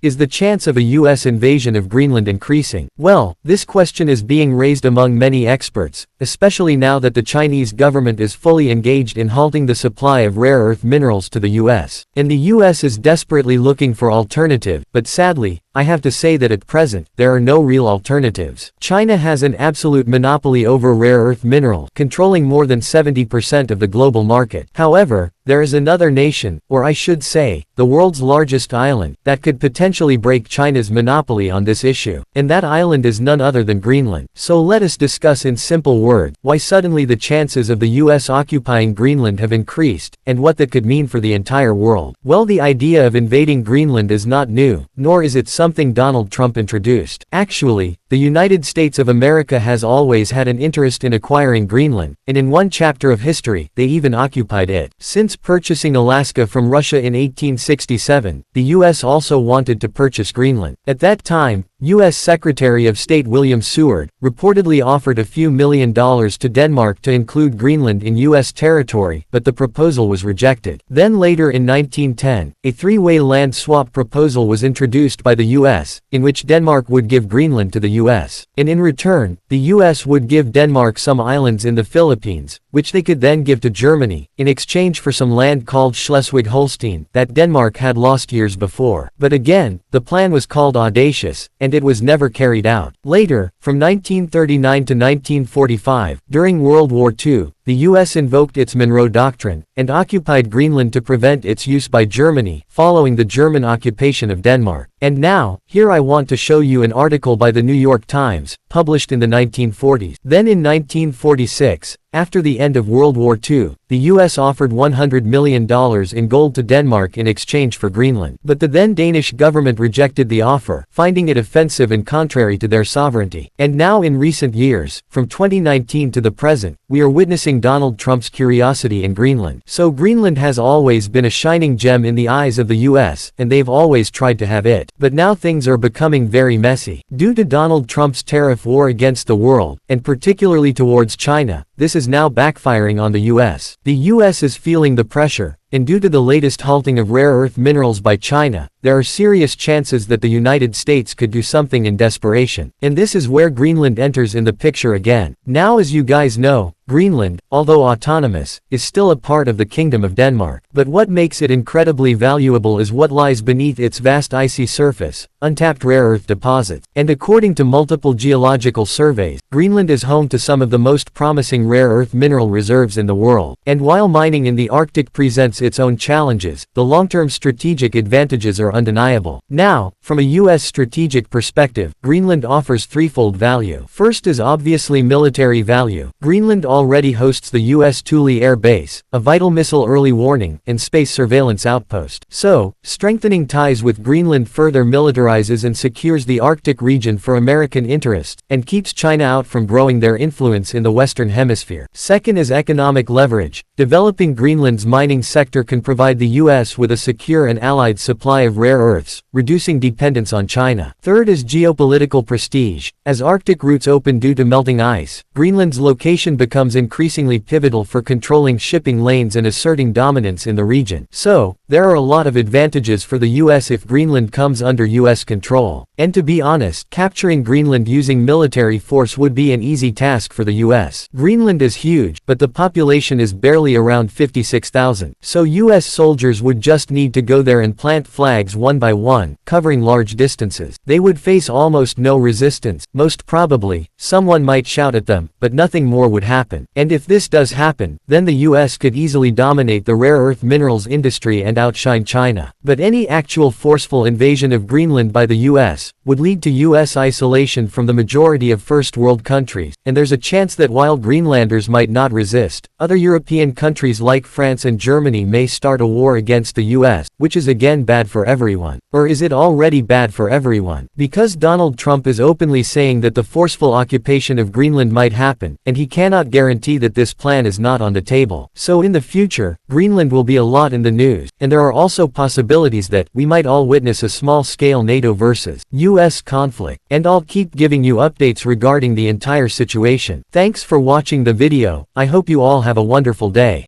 Is the chance of a US invasion of Greenland increasing? Well, this question is being raised among many experts, especially now that the Chinese government is fully engaged in halting the supply of rare earth minerals to the US. And the US is desperately looking for alternative, but sadly, I have to say that at present, there are no real alternatives. China has an absolute monopoly over rare earth mineral, controlling more than 70% of the global market. However, there is another nation, or I should say, the world's largest island, that could potentially break China's monopoly on this issue. And that island is none other than Greenland. So let us discuss in simple words, why suddenly the chances of the US occupying Greenland have increased, and what that could mean for the entire world. Well, the idea of invading Greenland is not new, nor is it something Donald Trump introduced. Actually, the United States of America has always had an interest in acquiring Greenland, and in one chapter of history, they even occupied it. Since purchasing Alaska from Russia in 1867, the US also wanted to purchase Greenland. At that time, U.S. Secretary of State William Seward reportedly offered a few $1 million to Denmark to include Greenland in U.S. territory, but the proposal was rejected. Then later in 1910, a three-way land swap proposal was introduced by the U.S., in which Denmark would give Greenland to the U.S. And in return, the U.S. would give Denmark some islands in the Philippines, which they could then give to Germany, in exchange for some land called Schleswig-Holstein, that Denmark had lost years before. But again, the plan was called audacious, and it was never carried out. Later, from 1939 to 1945, during World War II, the U.S. invoked its Monroe Doctrine, and occupied Greenland to prevent its use by Germany, following the German occupation of Denmark. And now, here I want to show you an article by the New York Times, published in the 1940s. Then in 1946, after the end of World War II, the U.S. offered $100 million in gold to Denmark in exchange for Greenland. But the then Danish government rejected the offer, finding it offensive and contrary to their sovereignty. And now in recent years, from 2019 to the present, we are witnessing Donald Trump's curiosity in Greenland. So Greenland has always been a shining gem in the eyes of the US, and they've always tried to have it. But now things are becoming very messy. Due to Donald Trump's tariff war against the world, and particularly towards China, this is now backfiring on the US. The US is feeling the pressure, and due to the latest halting of rare earth minerals by China, there are serious chances that the United States could do something in desperation. And this is where Greenland enters in the picture again. Now, as you guys know, Greenland, although autonomous, is still a part of the Kingdom of Denmark. But what makes it incredibly valuable is what lies beneath its vast icy surface, untapped rare earth deposits. And according to multiple geological surveys, Greenland is home to some of the most promising rare earth mineral reserves in the world. And while mining in the Arctic presents its own challenges, the long-term strategic advantages are undeniable. Now, from a U.S. strategic perspective, Greenland offers threefold value. First is obviously military value. Greenland already hosts the U.S. Thule Air Base, a vital missile early warning and space surveillance outpost. So, strengthening ties with Greenland further militarizes and secures the Arctic region for American interests, and keeps China out from growing their influence in the Western Hemisphere. Second is economic leverage. Developing Greenland's mining sector can provide the U.S. with a secure and allied supply of rare earths, reducing dependence on China. Third is geopolitical prestige. As Arctic routes open due to melting ice, Greenland's location becomes increasingly pivotal for controlling shipping lanes and asserting dominance in the region. So, there are a lot of advantages for the U.S. if Greenland comes under U.S. control. And to be honest, capturing Greenland using military force would be an easy task for the U.S. Greenland is huge, but the population is barely around 56,000. So U.S. soldiers would just need to go there and plant flags one by one, covering large distances. They would face almost no resistance. Most probably, someone might shout at them, but nothing more would happen. And if this does happen, then the U.S. could easily dominate the rare earth minerals industry and outshine China. But any actual forceful invasion of Greenland by the U.S. would lead to U.S. isolation from the majority of first world countries, and there's a chance that while Greenlanders might not resist, other European countries like France and Germany may start a war against the U.S., which is again bad for everyone. Or is it already bad for everyone? Because Donald Trump is openly saying that the forceful occupation of Greenland might happen, and he cannot guarantee that this plan is not on the table. So in the future, Greenland will be a lot in the news, and there are also possibilities that we might all witness a small-scale NATO versus U.S. conflict. And I'll keep giving you updates regarding the entire situation. Thanks for watching the video. I hope you all have a wonderful day.